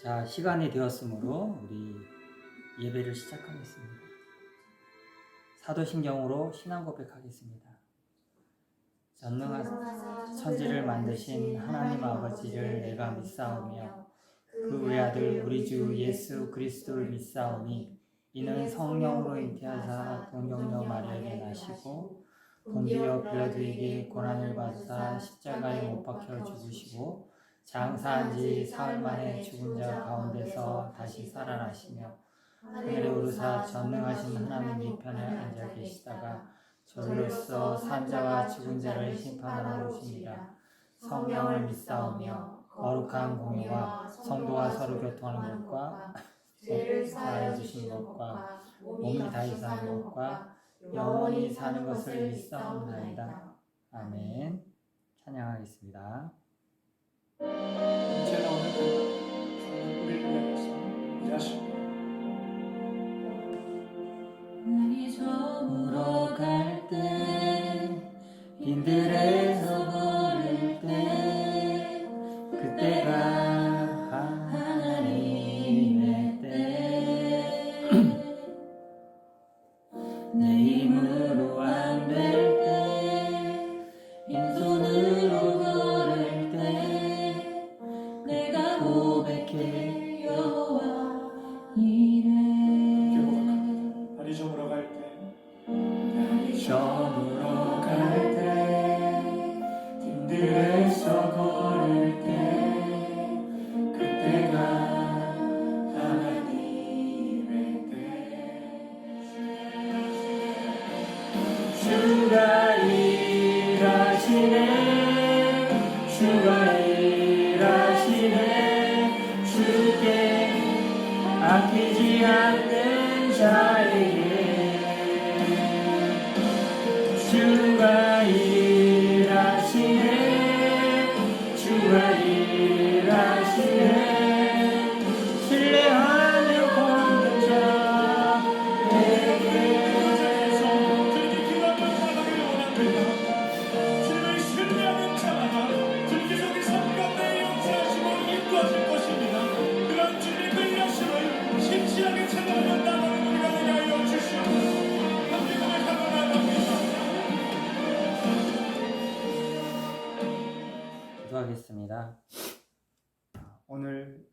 자, 시간이 되었으므로 우리 예배를 시작하겠습니다. 사도신경으로 신앙 고백하겠습니다. 전능하사 천지를 만드신 하나님 아버지를 내가 믿사오며 그 외아들 우리 주 예수 그리스도를 믿사오니 이는 성령으로 잉태하사 동정녀 마리아에게 나시고 본디오 빌라도에게 고난을 받으사 십자가에 못 박혀 죽으시고 장사한 지 사흘 만에 죽은 자 가운데서 다시 살아나시며 하늘에 오르사 전능하신 하나님 우편에 앉아 계시다가 저로서 산자와 죽은 자를 심판하러 오시니라. 성령을 믿사오며 거룩한 공예와 성도와 서로 교통하는 것과 죄를 사하여 주신 것과 몸이 다시 사는 것과 영원히 사는 것을 믿사옵나이다. 아멘. 찬양하겠습니다. 이제는 오늘 우리를 위해서 일하십니다. 날이 저물어 갈 때 빈들에서 걸을 때 그때가 하나님의 때 내 힘으로 안 될 때 빈손으로 걸을 때 내가 고백해 여호와 이래 날이 저물어 갈 때 저물어 갈 때 빈들에서 걸을 때 그때가 하나님의 때 주가 일하시네 주가 일하시네 주께 아끼지 않는 자에게 주가 일하시네 주가 일하시네 신뢰하는 공동자에게 주님께 기도하며 나가기를 원합니다. 주님을 신뢰하는 자마다 주님께서 우리 삶 가운데 역사하시고 인도하실 것입니다. 그런 주님의 일하심을 신실하게 찬양하며 나가는 우리가 되게 하여 주시옵소서. 함께 고백하며 나아갑니다. 기도하겠습니다. 오늘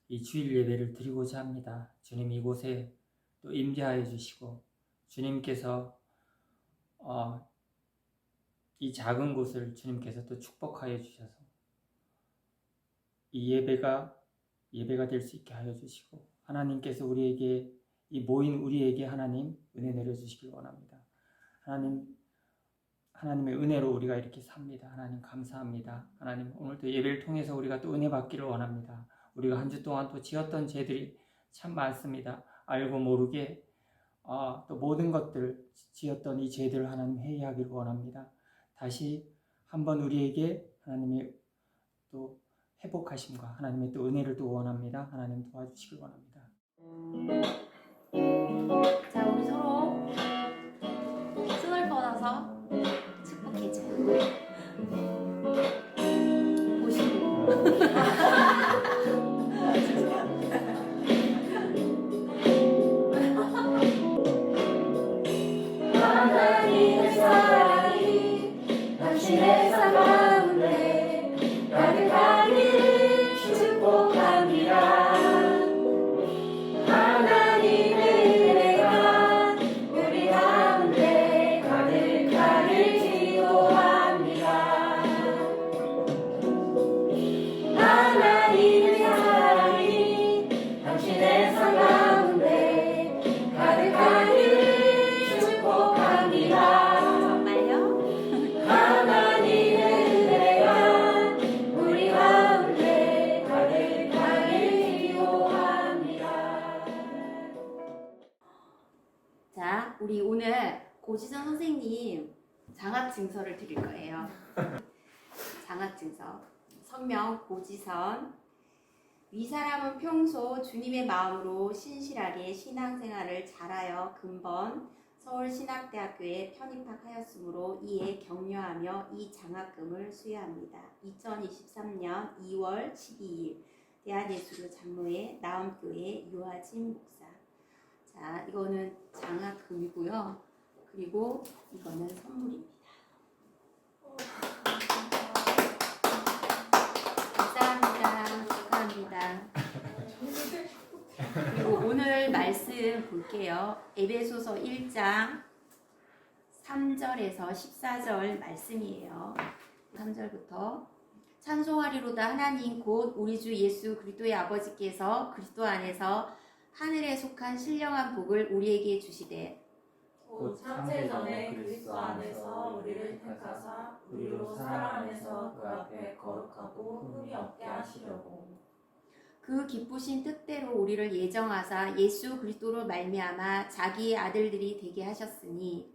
이 주일 예배를 드리고자 합니다. 주님 이곳에 또 임재하여 주시고 주님께서 이 작은 곳을 주님께서 또 축복하여 주셔서 이 예배가 될 수 있게 하여 주시고 하나님께서 우리에게 이 모인 우리에게 하나님 은혜 내려주시길 원합니다. 하나님의 은혜로 우리가 이렇게 삽니다. 하나님 감사합니다. 하나님 오늘도 예배를 통해서 우리가 또 은혜 받기를 원합니다. 우리가 한 주 동안 또 지었던 죄들이 참 많습니다. 알고 모르게 또 모든 것들 지었던 이 죄들을 하나님 회개하기를 원합니다. 다시 한번 우리에게 하나님의 또 회복하심과 하나님의 또 은혜를 또 원합니다. 하나님 도와주시길 원합니다. 자, 우리 서로 손을 뻗어서 축복해줘요. 보시고. 하나님의 사랑이 당신의 삶 가운데 가득하기를 축복합니다. 하나님의 은혜가 우리 가운데 가득하길 기도합니다. 하나님의 사랑이 당신의 삶 가운데 가득하기를 축복합니다. 정말요? 하나님의 은혜가 우리 가운데 가득하길 기도합니다. 자, 우리 오늘 고지선 선생님 장학증서를 드릴 거예요. 장학증서. 성명 고지선. 위 사람은 평소 주님의 마음으로 신실하게 신앙생활을 잘하여 근본 서울신학대학교에 편입학하였으므로 이에 격려하며 이 장학금을 수여합니다. 2023년 2월 12일 대한예수교 장로회 나음교회 유아진 목사. 자, 이거는 장학금이고요. 그리고 이거는 선물입니다. 감사합니다. 축하합니다. 그리고 오늘 말씀 볼게요. 에베소서 1장 3절에서 14절 말씀이에요. 3절부터 찬송하리로다 하나님 곧 우리 주 예수 그리스도의 아버지께서 그리스도 안에서 하늘에 속한 신령한 복을 우리에게 주시되 곧 창세전에 그리스도 안에서 우리를 택하사 우리로 사랑하면서 그 앞에 거룩하고 흠이 없게 하시려고 그 기쁘신 뜻대로 우리를 예정하사 예수 그리스도로 말미암아 자기의 아들들이 되게 하셨으니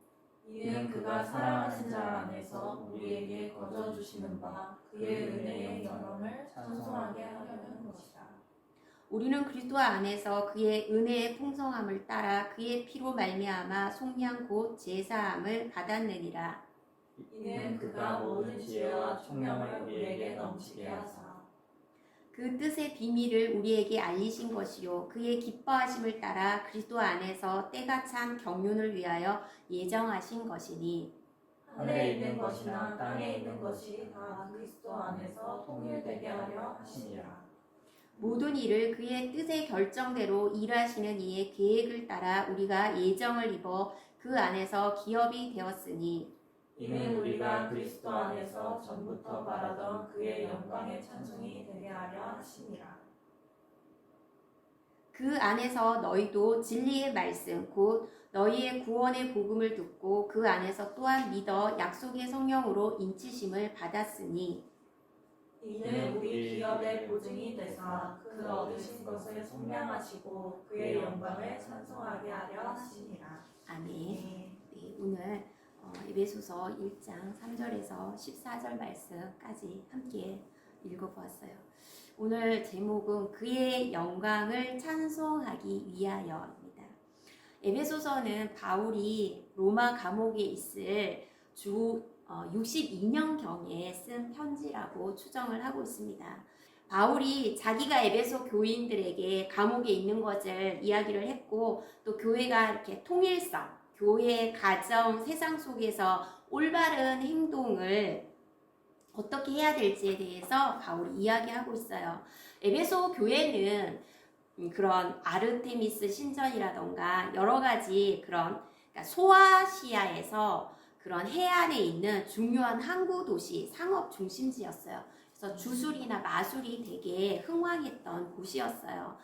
이는 그가 사랑하신 자 안에서 우리에게 거저 주시는 바 그의 은혜의 영광을 찬송하게 하려는 것이다. 우리는 그리스도 안에서 그의 은혜의 풍성함을 따라 그의 피로 말미암아 속량 곧 제사함을 받았느니라. 이는 그가 모든 지혜와 총명을 우리에게 넘치게 하사 그 뜻의 비밀을 우리에게 알리신 것이요 그의 기뻐하심을 따라 그리스도 안에서 때가 찬 경륜을 위하여 예정하신 것이니 하늘에 있는 것이나 땅에 있는 것이 다 그리스도 안에서 통일되게 하려 하시니라. 모든 일을 그의 뜻의 결정대로 일하시는 이의 계획을 따라 우리가 예정을 입어 그 안에서 기업이 되었으니 이는 우리가 그리스도 안에서 전부터 바라던 그의 영광의 찬송이 되게 하려 하시니라. 그 안에서 너희도 진리의 말씀 곧 너희의 구원의 복음을 듣고 그 안에서 또한 믿어 약속의 성령으로 인치심을 받았으니 이는 우리 기업의 보증이 되사 그 얻으신 것을 속량하시고 그의 영광을 찬송하게 하려 하시니라. 아멘. 네. 네, 오늘 에베소서 1장 3절에서 14절 말씀까지 함께 읽어보았어요. 오늘 제목은 그의 영광을 찬송하기 위하여입니다. 에베소서는 바울이 로마 감옥에 있을 주 62년경에 쓴 편지라고 추정을 하고 있습니다. 바울이 자기가 에베소 교인들에게 감옥에 있는 것을 이야기를 했고 또 교회가 이렇게 통일성 교회, 가정, 세상 속에서 올바른 행동을 어떻게 해야 될지에 대해서 바울이 이야기하고 있어요. 에베소 교회는 그런 아르테미스 신전이라던가 여러 가지 그런 그러니까 소아시아에서 그런 해안에 있는 중요한 항구 도시, 상업 중심지였어요. 그래서 주술이나 마술이 되게 흥왕했던 곳이었어요.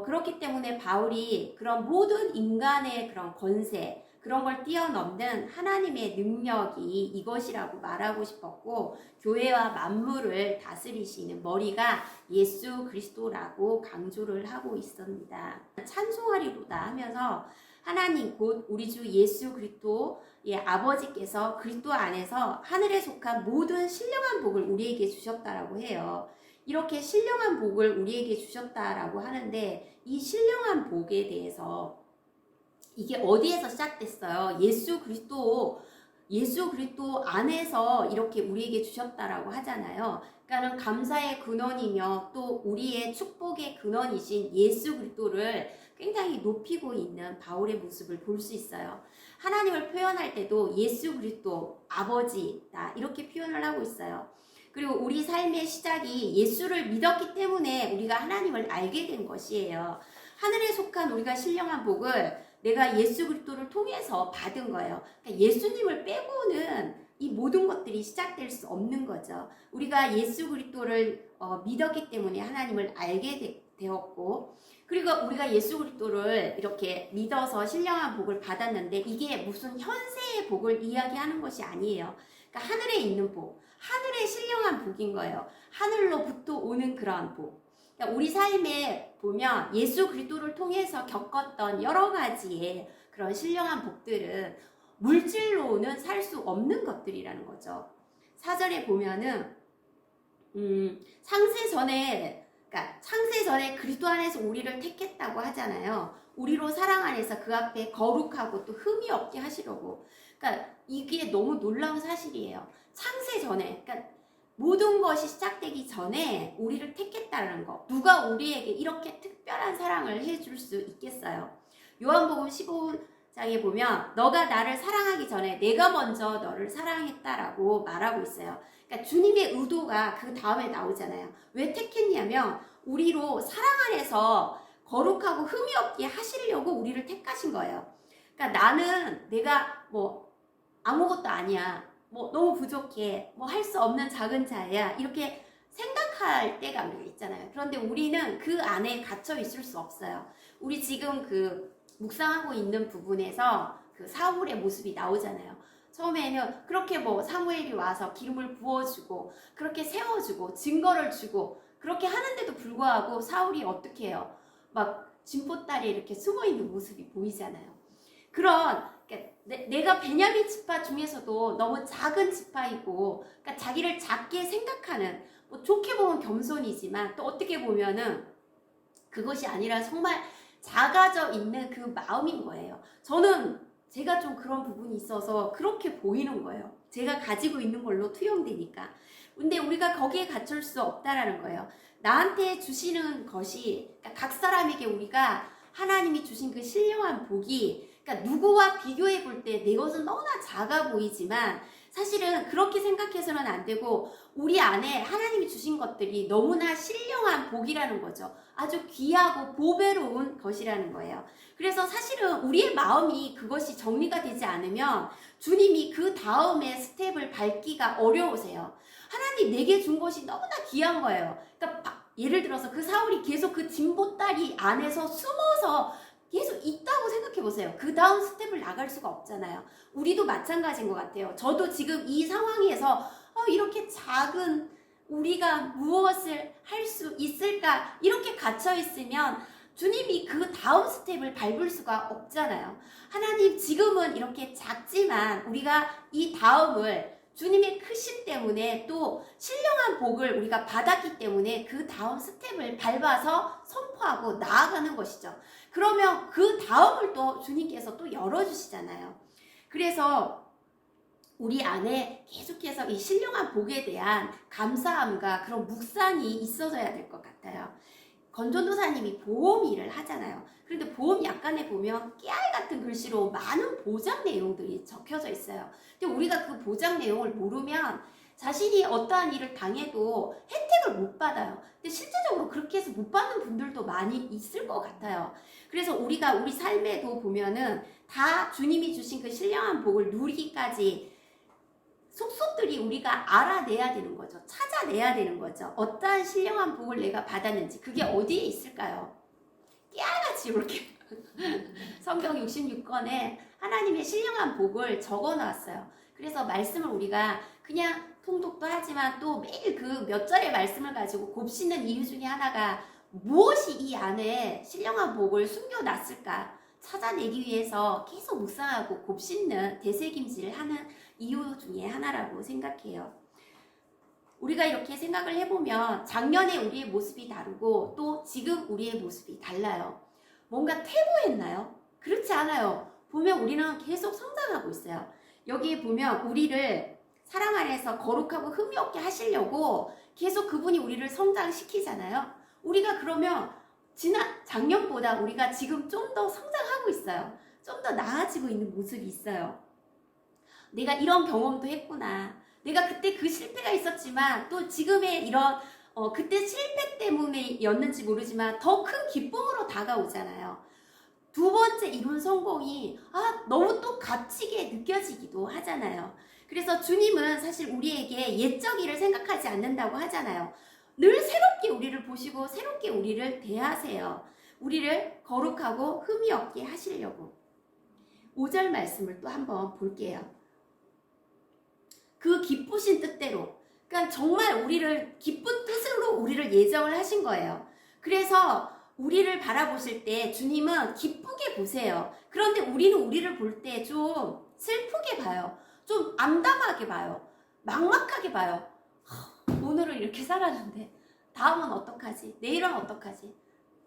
그렇기 때문에 바울이 그런 모든 인간의 그런 권세, 그런 걸 뛰어넘는 하나님의 능력이 이것이라고 말하고 싶었고 교회와 만물을 다스리시는 머리가 예수 그리스도라고 강조를 하고 있습니다. 찬송하리로다 하면서 하나님 곧 우리 주 예수 그리스도의 아버지께서 그리스도 안에서 하늘에 속한 모든 신령한 복을 우리에게 주셨다라고 해요. 이렇게 신령한 복을 우리에게 주셨다라고 하는데 이 신령한 복에 대해서 이게 어디에서 시작됐어요? 예수 그리스도 안에서 이렇게 우리에게 주셨다라고 하잖아요. 그러니까는 감사의 근원이며 또 우리의 축복의 근원이신 예수 그리스도를 굉장히 높이고 있는 바울의 모습을 볼 수 있어요. 하나님을 표현할 때도 예수 그리스도 아버지다 이렇게 표현을 하고 있어요. 그리고 우리 삶의 시작이 예수를 믿었기 때문에 우리가 하나님을 알게 된 것이에요. 하늘에 속한 우리가 신령한 복을 내가 예수 그리스도를 통해서 받은 거예요. 그러니까 예수님을 빼고는 이 모든 것들이 시작될 수 없는 거죠. 우리가 예수 그리스도를 믿었기 때문에 하나님을 알게 되었고 그리고 우리가 예수 그리스도를 이렇게 믿어서 신령한 복을 받았는데 이게 무슨 현세의 복을 이야기하는 것이 아니에요. 그러니까 하늘에 있는 복, 하늘의 신령한 복인 거예요. 하늘로부터 오는 그러한 복. 그러니까 우리 삶에 보면 예수 그리스도를 통해서 겪었던 여러 가지의 그런 신령한 복들은 물질로는 살 수 없는 것들이라는 거죠. 4절에 보면은 창세전에 그리스도 안에서 우리를 택했다고 하잖아요. 우리로 사랑 안에서 그 앞에 거룩하고 또 흠이 없게 하시려고. 그러니까 이게 너무 놀라운 사실이에요. 창세전에 그러니까 모든 것이 시작되기 전에 우리를 택했다는 거. 누가 우리에게 이렇게 특별한 사랑을 해줄 수 있겠어요? 요한복음 15장에 보면 너가 나를 사랑하기 전에 내가 먼저 너를 사랑했다라고 말하고 있어요. 그러니까 주님의 의도가 그 다음에 나오잖아요. 왜 택했냐면 우리로 사랑 안에서 거룩하고 흠이 없게 하시려고 우리를 택하신 거예요. 그러니까 나는 내가 뭐 아무것도 아니야. 뭐 너무 부족해. 뭐 할 수 없는 작은 자야. 이렇게 생각할 때가 우리가 있잖아요. 그런데 우리는 그 안에 갇혀 있을 수 없어요. 우리 지금 그 묵상하고 있는 부분에서 그 사울의 모습이 나오잖아요. 처음에는 그렇게 뭐 사무엘이 와서 기름을 부어주고 그렇게 세워주고 증거를 주고 그렇게 하는데도 불구하고 사울이 어떻게 해요? 막 진보다리에 이렇게 숨어있는 모습이 보이잖아요. 그러니까 내가 베냐민 지파 중에서도 너무 작은 지파이고 그러니까 자기를 작게 생각하는 뭐 좋게 보면 겸손이지만 또 어떻게 보면은 그것이 아니라 정말 작아져 있는 그 마음인 거예요. 저는 제가 좀 그런 부분이 있어서 그렇게 보이는 거예요. 제가 가지고 있는 걸로 투영되니까. 근데 우리가 거기에 갇힐 수 없다라는 거예요. 나한테 주시는 것이 그러니까 각 사람에게 우리가 하나님이 주신 그 신령한 복이 그러니까 누구와 비교해 볼 때 내 것은 너무나 작아 보이지만 사실은 그렇게 생각해서는 안 되고 우리 안에 하나님이 주신 것들이 너무나 신령한 복이라는 거죠. 아주 귀하고 보배로운 것이라는 거예요. 그래서 사실은 우리의 마음이 그것이 정리가 되지 않으면 주님이 그 다음에 스텝을 밟기가 어려우세요. 하나님 내게 준 것이 너무나 귀한 거예요. 그러니까 예를 들어서 그 사울이 계속 그 진보다리 안에서 숨어서 계속 있다고 생각해 보세요. 그 다음 스텝을 나갈 수가 없잖아요. 우리도 마찬가지인 것 같아요. 저도 지금 이 상황에서 이렇게 작은 우리가 무엇을 할 수 있을까 이렇게 갇혀 있으면 주님이 그 다음 스텝을 밟을 수가 없잖아요. 하나님 지금은 이렇게 작지만 우리가 이 다음을 주님의 크심 때문에 또 신령한 복을 우리가 받았기 때문에 그 다음 스텝을 밟아서 선포하고 나아가는 것이죠. 그러면 그 다음을 또 주님께서 또 열어주시잖아요. 그래서 우리 안에 계속해서 이 신령한 복에 대한 감사함과 그런 묵상이 있어져야 될 것 같아요. 건전도사님이 보험 일을 하잖아요. 그런데 보험 약관에 보면 깨알 같은 글씨로 많은 보장 내용들이 적혀져 있어요. 근데 우리가 그 보장 내용을 모르면 자신이 어떠한 일을 당해도 혜택을 못 받아요. 근데 실제적으로 그렇게 해서 못 받는 분들도 많이 있을 것 같아요. 그래서 우리가 우리 삶에도 보면은 다 주님이 주신 그 신령한 복을 누리기까지 속속들이 우리가 알아내야 되는 거죠. 찾아내야 되는 거죠. 어떠한 신령한 복을 내가 받았는지 그게 어디에 있을까요? 깨알같이 이렇게 성경 66권에 하나님의 신령한 복을 적어놨어요. 그래서 말씀을 우리가 그냥 통독도 하지만 또 매일 그 몇 절의 말씀을 가지고 곱씹는 이유 중에 하나가 무엇이 이 안에 신령한 복을 숨겨놨을까 찾아내기 위해서 계속 묵상하고 곱씹는 되새김질을 하는 이유 중에 하나라고 생각해요. 우리가 이렇게 생각을 해보면 작년에 우리의 모습이 다르고 또 지금 우리의 모습이 달라요. 뭔가 퇴보했나요? 그렇지 않아요. 보면 우리는 계속 성장하고 있어요. 여기에 보면 우리를 사랑 안에서 거룩하고 흠이 없게 하시려고 계속 그분이 우리를 성장시키잖아요. 우리가 그러면 작년보다 우리가 지금 좀 더 성장하고 있어요. 좀 더 나아지고 있는 모습이 있어요. 내가 이런 경험도 했구나. 내가 그때 그 실패가 있었지만 또 지금의 이런 그때 실패 때문에였는지 모르지만 더 큰 기쁨으로 다가오잖아요. 두 번째 이룬 성공이 너무 또 값지게 느껴지기도 하잖아요. 그래서 주님은 사실 우리에게 옛적 일을 생각하지 않는다고 하잖아요. 늘 새롭게 우리를 보시고 새롭게 우리를 대하세요. 우리를 거룩하고 흠이 없게 하시려고. 5절 말씀을 또 한번 볼게요. 그 기쁘신 뜻대로, 그러니까 정말 우리를 기쁜 뜻으로 우리를 예정을 하신 거예요. 그래서 우리를 바라보실 때 주님은 기쁘게 보세요. 그런데 우리는 우리를 볼 때 좀 슬프게 봐요. 좀 암담하게 봐요. 막막하게 봐요. 오늘은 이렇게 살았는데 다음은 어떡하지? 내일은 어떡하지?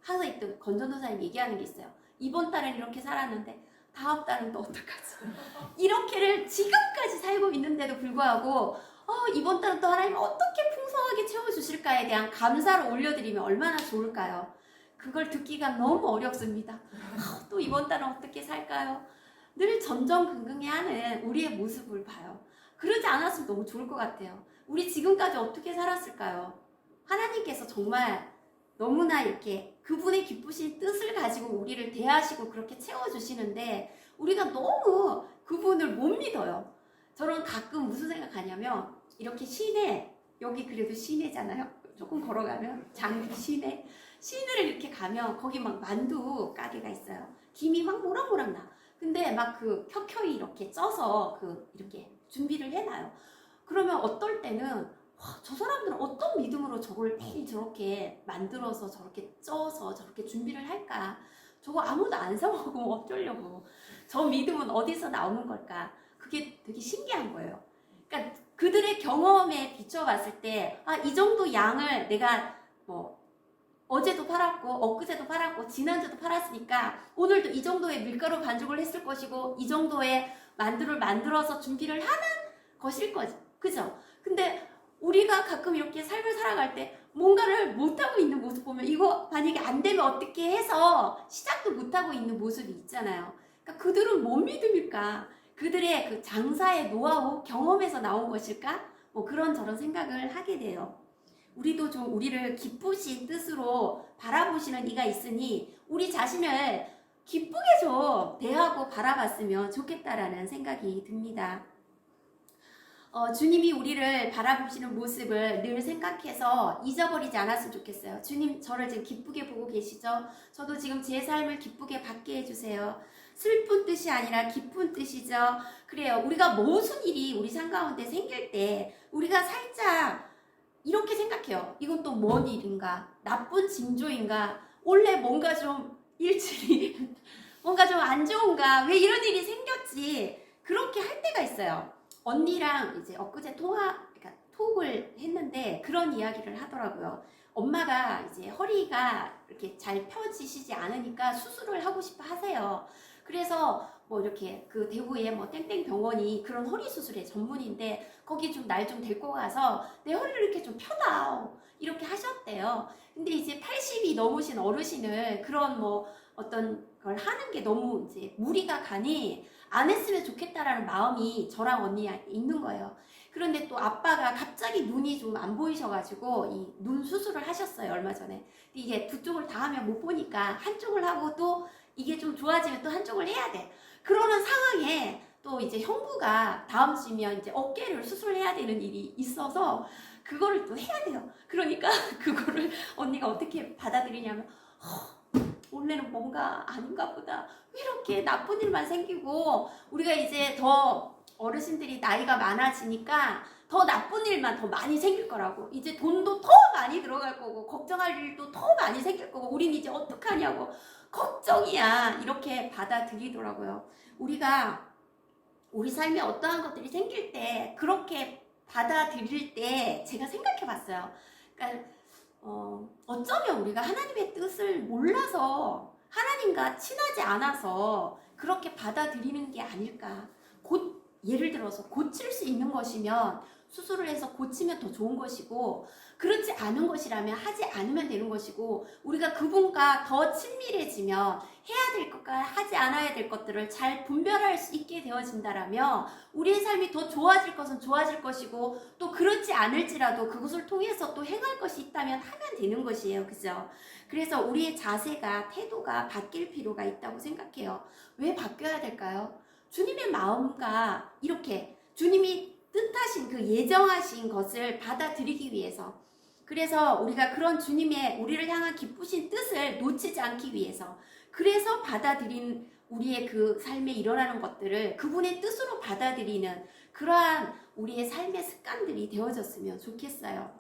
항상 이때 건전도사님 얘기하는 게 있어요. 이번 달은 이렇게 살았는데 다음 달은 또 어떡하지? 이렇게를 지금까지 살고 있는데도 불구하고 이번 달은 또 하나님 어떻게 풍성하게 채워주실까에 대한 감사를 올려드리면 얼마나 좋을까요? 그걸 듣기가 너무 어렵습니다. 또 이번 달은 어떻게 살까요? 늘 전전긍긍해하는 우리의 모습을 봐요. 그러지 않았으면 너무 좋을 것 같아요. 우리 지금까지 어떻게 살았을까요? 하나님께서 정말 너무나 이렇게 그분의 기쁘신 뜻을 가지고 우리를 대하시고 그렇게 채워주시는데 우리가 너무 그분을 못 믿어요. 저는 가끔 무슨 생각하냐면 이렇게 시내, 여기 그래도 시내잖아요. 조금 걸어가면 장기 시내를 이렇게 가면 거기 막 만두 가게가 있어요. 김이 막 모락모락 나. 근데 막 그 켜켜이 이렇게 쪄서 이렇게 준비를 해놔요. 그러면 어떨 때는 저 사람들은 어떤 믿음으로 저걸 매일 저렇게 만들어서 저렇게 쪄서 저렇게 준비를 할까? 저거 아무도 안 사 먹으면 어쩌려고? 저 믿음은 어디서 나오는 걸까? 그게 되게 신기한 거예요. 그러니까 그들의 경험에 비춰봤을 때, 이 정도 양을 내가 어제도 팔았고, 엊그제도 팔았고, 지난주도 팔았으니까, 오늘도 이 정도의 밀가루 반죽을 했을 것이고, 이 정도의 만두를 만들어서 준비를 하는 것일 거지. 그죠? 근데 우리가 가끔 이렇게 삶을 살아갈 때, 뭔가를 못하고 있는 모습 보면, 이거 만약에 안 되면 어떻게 해서 시작도 못하고 있는 모습이 있잖아요. 그러니까 그들은 뭔 믿음일까? 그들의 그 장사의 노하우, 경험에서 나온 것일까? 그런저런 생각을 하게 돼요. 우리도 좀 우리를 기쁘신 뜻으로 바라보시는 이가 있으니 우리 자신을 기쁘게 좀 대하고 바라봤으면 좋겠다라는 생각이 듭니다. 주님이 우리를 바라보시는 모습을 늘 생각해서 잊어버리지 않았으면 좋겠어요. 주님, 저를 지금 기쁘게 보고 계시죠? 저도 지금 제 삶을 기쁘게 받게 해주세요. 슬픈 뜻이 아니라 기쁜 뜻이죠. 그래요. 우리가 무슨 일이 우리 삶 가운데 생길 때 우리가 살짝 이렇게 생각해요. 이건 또 뭔 일인가? 나쁜 징조인가? 원래 뭔가 좀 일찍이 뭔가 좀 안 좋은가? 왜 이런 일이 생겼지? 그렇게 할 때가 있어요. 언니랑 이제 엊그제 그러니까 톡을 했는데 그런 이야기를 하더라고요. 엄마가 이제 허리가 이렇게 잘 펴지시지 않으니까 수술을 하고 싶어 하세요. 그래서 이렇게 그 대구에 땡땡 병원이 그런 허리 수술의 전문인데 거기 좀 날 좀 데리고 가서 내 허리를 이렇게 좀 펴다오 이렇게 하셨대요. 근데 이제 80이 넘으신 어르신을 그런 어떤 걸 하는 게 너무 이제 무리가 가니 안 했으면 좋겠다라는 마음이 저랑 언니한테 있는 거예요. 그런데 또 아빠가 갑자기 눈이 좀 안 보이셔가지고 이 눈 수술을 하셨어요, 얼마 전에. 근데 이게 두 쪽을 다 하면 못 보니까 한쪽을 하고 또 이게 좀 좋아지면 또 한쪽을 해야 돼. 그러는 상황에 또 이제 형부가 다음 주면 이제 어깨를 수술해야 되는 일이 있어서 그거를 또 해야 돼요. 그러니까 그거를 언니가 어떻게 받아들이냐면 원래는 뭔가 아닌가 보다. 왜 이렇게 나쁜 일만 생기고 우리가 이제 더 어르신들이 나이가 많아지니까 더 나쁜 일만 더 많이 생길 거라고. 이제 돈도 더 많이 들어갈 거고 걱정할 일도 더 많이 생길 거고 우린 이제 어떡하냐고 걱정이야 이렇게 받아들이더라고요. 우리가 우리 삶에 어떠한 것들이 생길 때 그렇게 받아들일 때 제가 생각해 봤어요. 그러니까 어쩌면 우리가 하나님의 뜻을 몰라서 하나님과 친하지 않아서 그렇게 받아들이는 게 아닐까. 곧 예를 들어서 고칠 수 있는 것이면 수술을 해서 고치면 더 좋은 것이고 그렇지 않은 것이라면 하지 않으면 되는 것이고 우리가 그분과 더 친밀해지면 해야 될 것과 하지 않아야 될 것들을 잘 분별할 수 있게 되어진다라면 우리의 삶이 더 좋아질 것은 좋아질 것이고 또 그렇지 않을지라도 그것을 통해서 또 행할 것이 있다면 하면 되는 것이에요. 그죠? 그래서 우리의 자세가 태도가 바뀔 필요가 있다고 생각해요. 왜 바뀌어야 될까요? 주님의 마음과 이렇게 주님이 뜻하신 그 예정하신 것을 받아들이기 위해서 그래서 우리가 그런 주님의 우리를 향한 기쁘신 뜻을 놓치지 않기 위해서 그래서 받아들인 우리의 그 삶에 일어나는 것들을 그분의 뜻으로 받아들이는 그러한 우리의 삶의 습관들이 되어졌으면 좋겠어요.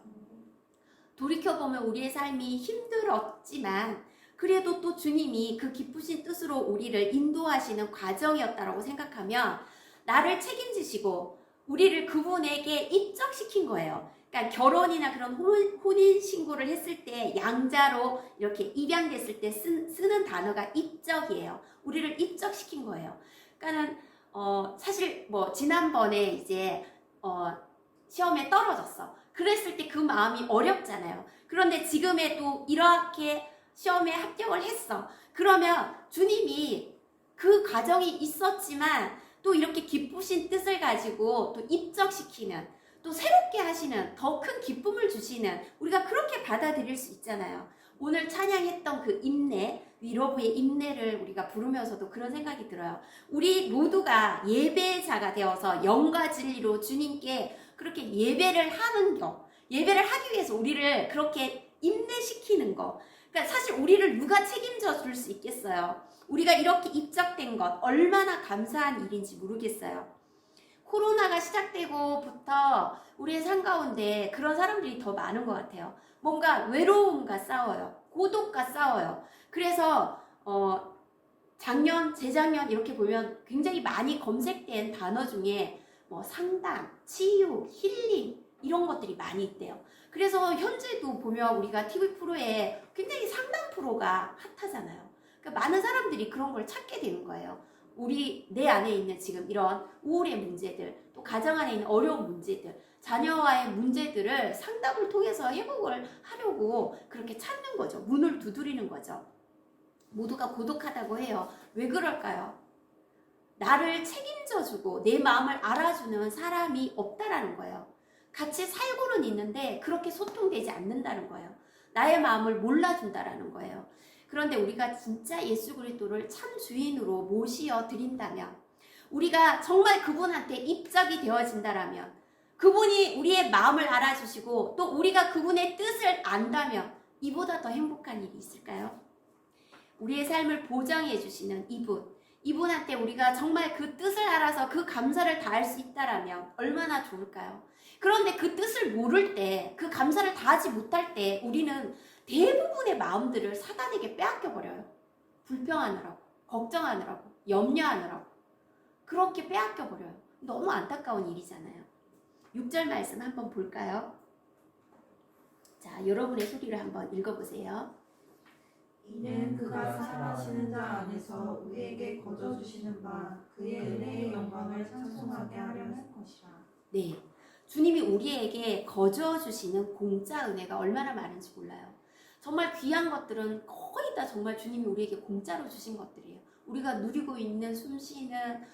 돌이켜보면 우리의 삶이 힘들었지만 그래도 또 주님이 그 기쁘신 뜻으로 우리를 인도하시는 과정이었다라고 생각하면 나를 책임지시고 우리를 그분에게 입적시킨 거예요. 그러니까 결혼이나 그런 혼인신고를 했을 때 양자로 이렇게 입양됐을 때 쓰는 단어가 입적이에요. 우리를 입적시킨 거예요. 그러니까는 사실 지난번에 이제 시험에 떨어졌어. 그랬을 때 그 마음이 어렵잖아요. 그런데 지금에 또 이렇게 시험에 합격을 했어. 그러면 주님이 그 과정이 있었지만 또 이렇게 기쁘신 뜻을 가지고 또 입적시키는, 또 새롭게 하시는, 더 큰 기쁨을 주시는, 우리가 그렇게 받아들일 수 있잖아요. 오늘 찬양했던 그 인내, 위로부의 인내를 우리가 부르면서도 그런 생각이 들어요. 우리 모두가 예배자가 되어서 영과 진리로 주님께 그렇게 예배를 하는 거, 예배를 하기 위해서 우리를 그렇게 인내시키는 거. 그러니까 사실 우리를 누가 책임져 줄 수 있겠어요. 우리가 이렇게 입적된 것 얼마나 감사한 일인지 모르겠어요. 코로나가 시작되고부터 우리의 삶 가운데 그런 사람들이 더 많은 것 같아요. 뭔가 외로움과 싸워요. 고독과 싸워요. 그래서 작년, 재작년 이렇게 보면 굉장히 많이 검색된 단어 중에 뭐 상담, 치유, 힐링 이런 것들이 많이 있대요. 그래서 현재도 보면 우리가 TV 프로에 굉장히 상담 프로가 핫하잖아요. 그러니까 많은 사람들이 그런 걸 찾게 되는 거예요. 내 안에 있는 지금 이런 우울의 문제들, 또 가정 안에 있는 어려운 문제들, 자녀와의 문제들을 상담을 통해서 회복을 하려고 그렇게 찾는 거죠. 문을 두드리는 거죠. 모두가 고독하다고 해요. 왜 그럴까요? 나를 책임져주고 내 마음을 알아주는 사람이 없다라는 거예요. 같이 살고는 있는데 그렇게 소통되지 않는다는 거예요. 나의 마음을 몰라준다라는 거예요. 그런데 우리가 진짜 예수 그리스도를 참 주인으로 모시어 드린다면, 우리가 정말 그분한테 입적이 되어진다라면, 그분이 우리의 마음을 알아주시고 또 우리가 그분의 뜻을 안다면 이보다 더 행복한 일이 있을까요? 우리의 삶을 보장해 주시는 이분한테 우리가 정말 그 뜻을 알아서 그 감사를 다할 수 있다라면 얼마나 좋을까요? 그런데 그 뜻을 모를 때, 그 감사를 다하지 못할 때 우리는 대부분의 마음들을 사단에게 빼앗겨 버려요. 불평하느라고, 걱정하느라고, 염려하느라고 그렇게 빼앗겨 버려요. 너무 안타까운 일이잖아요. 6절 말씀 한번 볼까요? 자, 여러분의 소리를 한번 읽어보세요. 이는 그가 사랑하시는 자 안에서 우리에게 거저주시는 바 그의 은혜의 영광을 찬송하게 하려는 것이라. 네, 주님이 우리에게 거저 주시는 공짜 은혜가 얼마나 많은지 몰라요. 정말 귀한 것들은 거의 다 정말 주님이 우리에게 공짜로 주신 것들이에요. 우리가 누리고 있는 숨쉬는,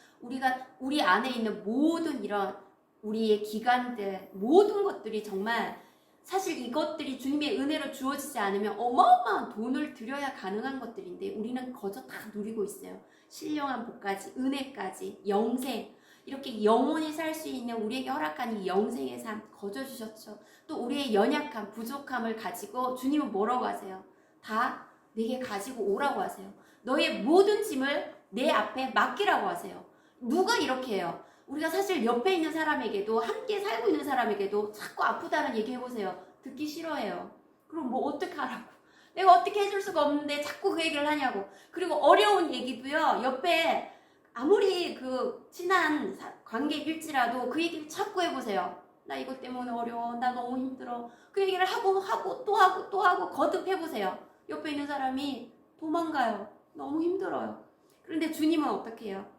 우리 안에 있는 모든 이런 우리의 기관들, 모든 것들이 정말, 사실 이것들이 주님의 은혜로 주어지지 않으면 어마어마한 돈을 들여야 가능한 것들인데 우리는 거저 다 누리고 있어요. 신령한 복까지, 은혜까지, 영생, 이렇게 영원히 살 수 있는 우리에게 허락한 이 영생의 삶 거저 주셨죠. 또 우리의 연약함, 부족함을 가지고 주님은 뭐라고 하세요? 다 내게 가지고 오라고 하세요. 너의 모든 짐을 내 앞에 맡기라고 하세요. 누가 이렇게 해요? 우리가 사실 옆에 있는 사람에게도, 함께 살고 있는 사람에게도 자꾸 아프다는 얘기 해보세요. 듣기 싫어해요. 그럼 뭐 어떻게 하라고? 내가 어떻게 해줄 수가 없는데 자꾸 그 얘기를 하냐고. 그리고 어려운 얘기도요, 옆에 아무리 그 친한 관계일지라도 그 얘기를 자꾸 해보세요. 나 이것 때문에 어려워. 나 너무 힘들어. 그 얘기를 하고 또 하고 거듭 해보세요. 옆에 있는 사람이 도망가요. 너무 힘들어요. 그런데 주님은 어떻게 해요?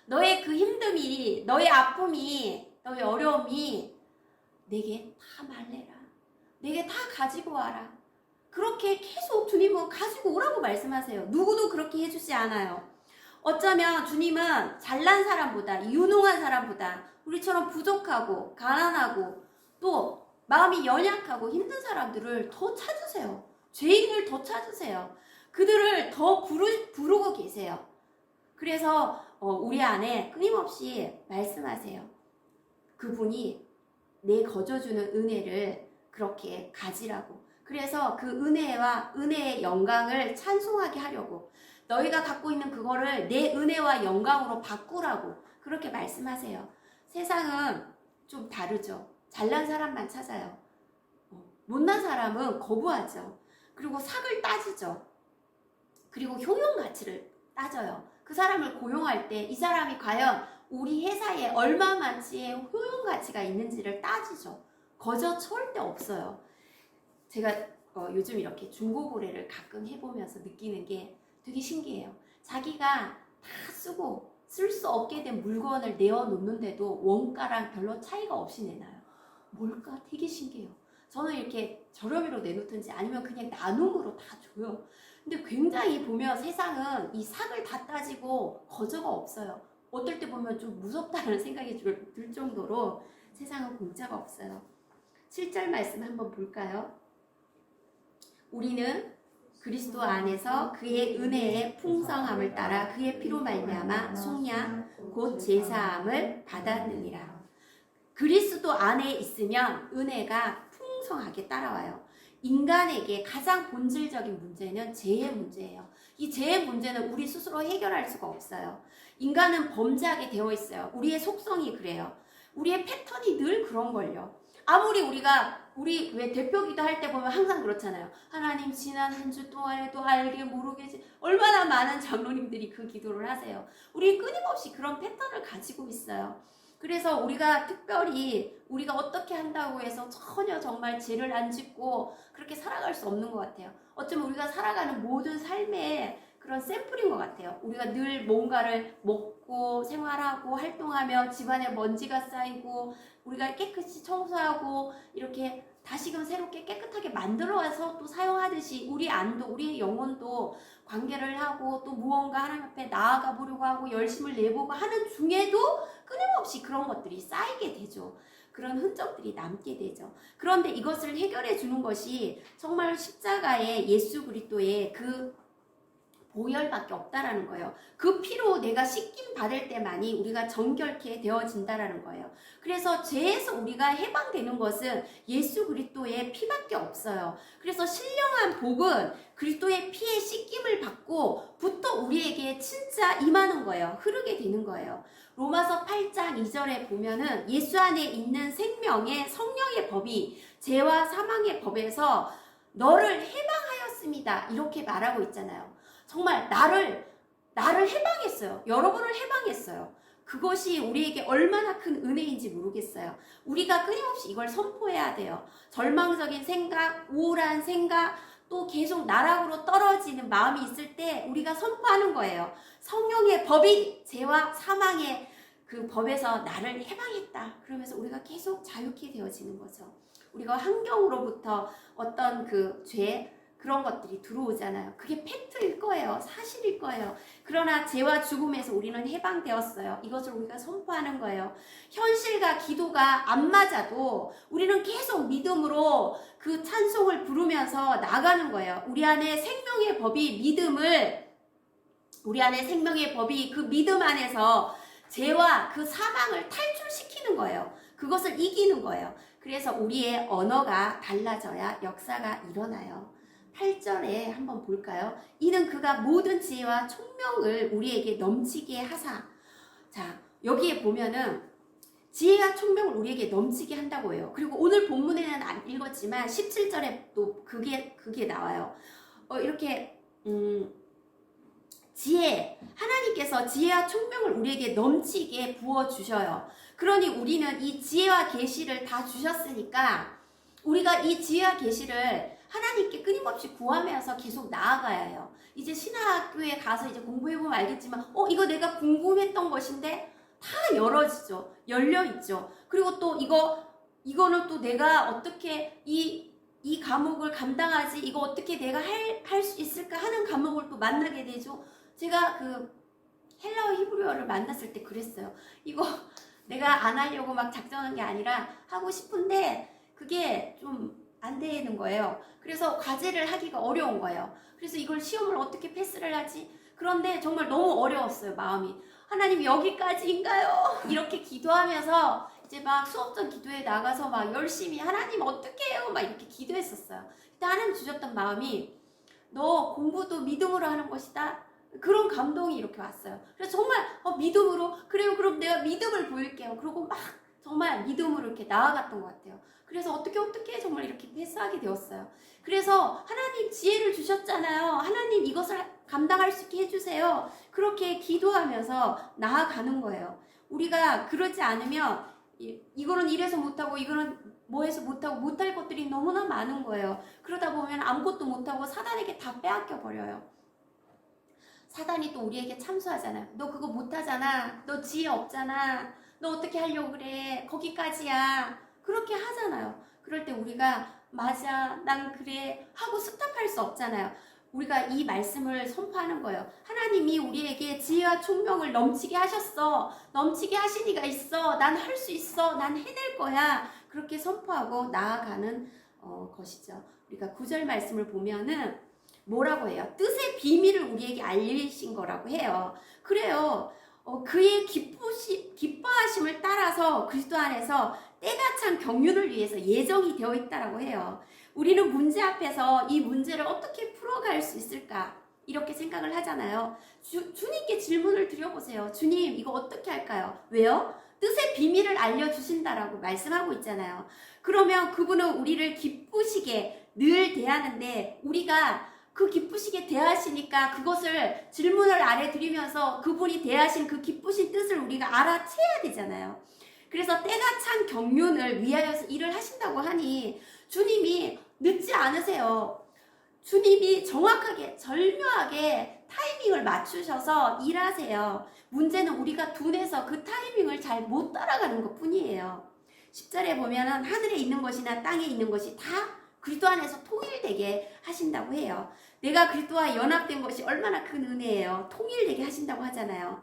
너의 그 힘듦이, 너의 아픔이, 너의 어려움이 내게 다 말래라. 내게 다 가지고 와라. 그렇게 계속 주님은 가지고 오라고 말씀하세요. 누구도 그렇게 해주지 않아요. 어쩌면 주님은 잘난 사람보다, 유능한 사람보다 우리처럼 부족하고 가난하고 또 마음이 연약하고 힘든 사람들을 더 찾으세요. 죄인을 더 찾으세요. 그들을 더 부르고 계세요. 그래서 우리 안에 끊임없이 말씀하세요. 그분이 내 거저주는 은혜를 그렇게 가지라고. 그래서 그 은혜와 은혜의 영광을 찬송하게 하려고, 너희가 갖고 있는 그거를 내 은혜와 영광으로 바꾸라고 그렇게 말씀하세요. 세상은 좀 다르죠. 잘난 사람만 찾아요. 못난 사람은 거부하죠. 그리고 삭을 따지죠. 그리고 효용 가치를 따져요. 그 사람을 고용할 때 이 사람이 과연 우리 회사에 얼마만치의 효용 가치가 있는지를 따지죠. 거저 절대 없어요. 제가 요즘 이렇게 중고 거래를 가끔 해보면서 느끼는 게 되게 신기해요. 자기가 다 쓰고 쓸 수 없게 된 물건을 내어놓는데도 원가랑 별로 차이가 없이 내놔요. 뭘까? 되게 신기해요. 저는 이렇게 저렴이로 내놓든지 아니면 그냥 나눔으로 다 줘요. 근데 굉장히 보면 세상은 이 삭을 다 따지고 거저가 없어요. 어떨 때 보면 좀 무섭다는 생각이 들 정도로 세상은 공짜가 없어요. 7절 말씀 한번 볼까요? 우리는 그리스도 안에서 그의 은혜의 풍성함을 따라 그의 피로 말미암아 속량 곧 제사함을 받았느니라. 그리스도 안에 있으면 은혜가 풍성하게 따라와요. 인간에게 가장 본질적인 문제는 죄의 문제예요. 이 죄의 문제는 우리 스스로 해결할 수가 없어요. 인간은 범죄하게 되어 있어요. 우리의 속성이 그래요. 우리의 패턴이 늘 그런걸요. 아무리 우리 왜 대표기도 할 때 보면 항상 그렇잖아요. 하나님 지난 한 주 동안에도 알게 모르게 얼마나 많은 장로님들이 그 기도를 하세요. 우리 끊임없이 그런 패턴을 가지고 있어요. 그래서 우리가 특별히 우리가 어떻게 한다고 해서 전혀 정말 죄를 안 짓고 그렇게 살아갈 수 없는 것 같아요. 어쩌면 우리가 살아가는 모든 삶의 그런 샘플인 것 같아요. 우리가 늘 뭔가를 먹고 생활하고 활동하며 집안에 먼지가 쌓이고 우리가 깨끗이 청소하고 이렇게 다시금 새롭게 깨끗하게 만들어와서 또 사용하듯이 우리 안도 우리의 영혼도 관계를 하고 또 무언가 하나님 앞에 나아가 보려고 하고 열심을 내보고 하는 중에도 끊임없이 그런 것들이 쌓이게 되죠. 그런 흔적들이 남게 되죠. 그런데 이것을 해결해 주는 것이 정말 십자가의 예수 그리스도의 그 보혈밖에 없다라는 거예요. 그 피로 내가 씻김 받을 때만이 우리가 정결케 되어진다라는 거예요. 그래서 죄에서 우리가 해방되는 것은 예수 그리스도의 피밖에 없어요. 그래서 신령한 복은 그리스도의 피에 씻김을 받고 부터 우리에게 진짜 임하는 거예요. 흐르게 되는 거예요. 로마서 8장 2절에 보면은 예수 안에 있는 생명의 성령의 법이 죄와 사망의 법에서 너를 해방하였습니다. 이렇게 말하고 있잖아요. 정말 나를 해방했어요. 여러분을 해방했어요. 그것이 우리에게 얼마나 큰 은혜인지 모르겠어요. 우리가 끊임없이 이걸 선포해야 돼요. 절망적인 생각, 우울한 생각, 또 계속 나락으로 떨어지는 마음이 있을 때 우리가 선포하는 거예요. 성령의 법이 죄와 사망의 그 법에서 나를 해방했다. 그러면서 우리가 계속 자유케 되어지는 거죠. 우리가 환경으로부터 어떤 그 죄, 그런 것들이 들어오잖아요. 그게 팩트일 거예요. 사실일 거예요. 그러나 죄와 죽음에서 우리는 해방되었어요. 이것을 우리가 선포하는 거예요. 현실과 기도가 안 맞아도 우리는 계속 믿음으로 그 찬송을 부르면서 나가는 거예요. 우리 안에 생명의 법이 그 믿음 안에서 죄와 그 사망을 탈출시키는 거예요. 그것을 이기는 거예요. 그래서 우리의 언어가 달라져야 역사가 일어나요. 8절에 한번 볼까요? 이는 그가 모든 지혜와 총명을 우리에게 넘치게 하사. 자, 여기에 보면은 지혜와 총명을 우리에게 넘치게 한다고 해요. 그리고 오늘 본문에는 안 읽었지만 17절에 또 그게 나와요. 이렇게 하나님께서 지혜와 총명을 우리에게 넘치게 부어주셔요. 그러니 우리는 이 지혜와 계시를 다 주셨으니까 우리가 이 지혜와 계시를 하나님께 끊임없이 구하면서 계속 나아가야 해요. 이제 신학교에 가서 이제 공부해보면 알겠지만 이거 내가 궁금했던 것인데 다 열어지죠. 열려있죠. 그리고 또 이거는 또 내가 어떻게 이 과목을 감당하지, 이거 어떻게 내가 할 수 있을까 하는 과목을 또 만나게 되죠. 제가 그 헬라어 히브리어를 만났을 때 그랬어요. 이거 내가 안 하려고 막 작정한 게 아니라 하고 싶은데 그게 좀 안 되는 거예요. 그래서 과제를 하기가 어려운 거예요. 그래서 이걸 시험을 어떻게 패스를 하지? 그런데 정말 너무 어려웠어요, 마음이. 하나님 여기까지인가요? 이렇게 기도하면서 이제 막 수업전 기도에 나가서 막 열심히 하나님 어떻게 해요? 막 이렇게 기도했었어요. 그때 하나님 주셨던 마음이 너 공부도 믿음으로 하는 것이다. 그런 감동이 이렇게 왔어요. 그래서 정말 믿음으로 그래요. 그럼 내가 믿음을 보일게요. 그리고 막 정말 믿음으로 이렇게 나아갔던 것 같아요. 그래서 어떻게 정말 이렇게 패스하게 되었어요. 그래서 하나님 지혜를 주셨잖아요. 하나님 이것을 감당할 수 있게 해주세요. 그렇게 기도하면서 나아가는 거예요. 우리가 그러지 않으면 이거는 이래서 못하고 이거는 뭐해서 못하고 못할 것들이 너무나 많은 거예요. 그러다 보면 아무것도 못하고 사단에게 다 빼앗겨 버려요. 사단이 또 우리에게 참수하잖아요. 너 그거 못하잖아. 너 지혜 없잖아. 너 어떻게 하려고 그래. 거기까지야. 그렇게 하잖아요. 그럴 때 우리가 맞아, 난 그래 하고 스탑할 수 없잖아요. 우리가 이 말씀을 선포하는 거예요. 하나님이 우리에게 지혜와 총명을 넘치게 하셨어. 넘치게 하신 이가 있어. 난 할 수 있어. 난 해낼 거야. 그렇게 선포하고 나아가는 것이죠. 우리가 9절 말씀을 보면은 뭐라고 해요? 뜻의 비밀을 우리에게 알리신 거라고 해요. 그래요. 그의 기뻐하심을 따라서 그리스도 안에서 때가 찬 경륜을 위해서 예정이 되어 있다라고 해요. 우리는 문제 앞에서 이 문제를 어떻게 풀어갈 수 있을까? 이렇게 생각을 하잖아요. 주님께 질문을 드려보세요. 주님, 이거 어떻게 할까요? 왜요? 뜻의 비밀을 알려주신다라고 말씀하고 있잖아요. 그러면 그분은 우리를 기쁘시게 늘 대하는데 우리가 그 기쁘시게 대하시니까 그것을 질문을 아래드리면서 그분이 대하신 그 기쁘신 뜻을 우리가 알아채야 되잖아요. 그래서 때가 찬 경륜을 위하여서 일을 하신다고 하니 주님이 늦지 않으세요. 주님이 정확하게 절묘하게 타이밍을 맞추셔서 일하세요. 문제는 우리가 둔해서 그 타이밍을 잘 못 따라가는 것 뿐이에요. 10절에 보면 하늘에 있는 것이나 땅에 있는 것이 다 그리스도 안에서 통일되게 하신다고 해요. 내가 그리스도와 연합된 것이 얼마나 큰 은혜예요. 통일되게 하신다고 하잖아요.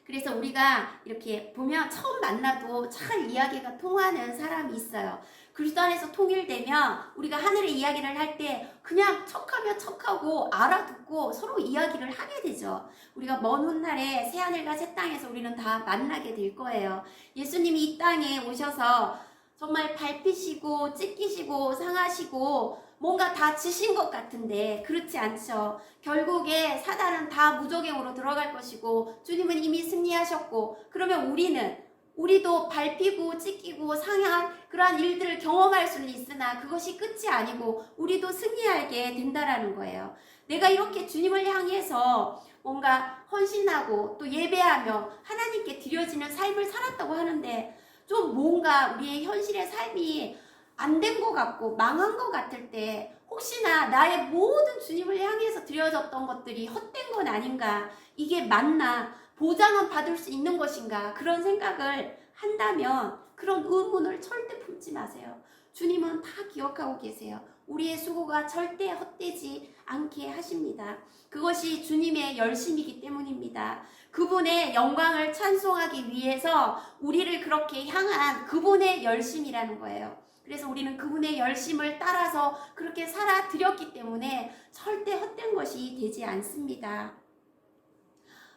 그래서 우리가 이렇게 보면 처음 만나도 잘 이야기가 통하는 사람이 있어요. 그리스도 안에서 통일되면 우리가 하늘의 이야기를 할 때 그냥 척하면 척하고 알아듣고 서로 이야기를 하게 되죠. 우리가 먼 훗날에 새하늘과 새 땅에서 우리는 다 만나게 될 거예요. 예수님이 이 땅에 오셔서 정말 밟히시고 찢기시고 상하시고 뭔가 다 지신 것 같은데 그렇지 않죠. 결국에 사단은 다 무적행으로 들어갈 것이고 주님은 이미 승리하셨고 그러면 우리도 밟히고 찢기고 상한 그러한 일들을 경험할 수는 있으나 그것이 끝이 아니고 우리도 승리하게 된다라는 거예요. 내가 이렇게 주님을 향해서 뭔가 헌신하고 또 예배하며 하나님께 드려지는 삶을 살았다고 하는데 좀 뭔가 우리의 현실의 삶이 안 된 것 같고 망한 것 같을 때 혹시나 나의 모든 주님을 향해서 드려졌던 것들이 헛된 건 아닌가? 이게 맞나? 보장은 받을 수 있는 것인가? 그런 생각을 한다면 그런 의문을 절대 품지 마세요. 주님은 다 기억하고 계세요. 우리의 수고가 절대 헛되지 않게 하십니다. 그것이 주님의 열심이기 때문입니다. 그분의 영광을 찬송하기 위해서 우리를 그렇게 향한 그분의 열심이라는 거예요. 그래서 우리는 그분의 열심을 따라서 그렇게 살아드렸기 때문에 절대 헛된 것이 되지 않습니다.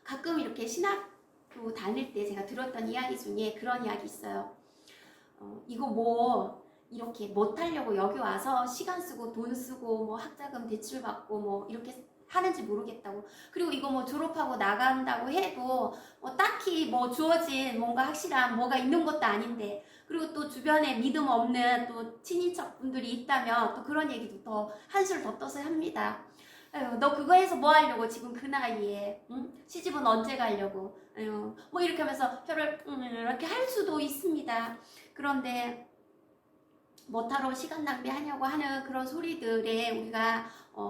가끔 이렇게 신학교 다닐 때 제가 들었던 이야기 중에 그런 이야기 있어요. 이거 뭐 이렇게 못하려고 여기 와서 시간 쓰고 돈 쓰고 뭐 학자금 대출 받고 뭐 이렇게 하는지 모르겠다고. 그리고 이거 뭐 졸업하고 나간다고 해도 뭐 딱히 뭐 주어진 뭔가 확실한 뭐가 있는 것도 아닌데 그리고 또 주변에 믿음 없는 또 친인척 분들이 있다면 또 그런 얘기도 더 한술 더 떠서 합니다. 아유, 너 그거 해서 뭐 하려고 지금 그 나이에 응? 시집은 언제 가려고 아유, 뭐 이렇게 하면서 혀를 이렇게 할 수도 있습니다. 그런데 뭐하러 시간 낭비하냐고 하는 그런 소리들에 우리가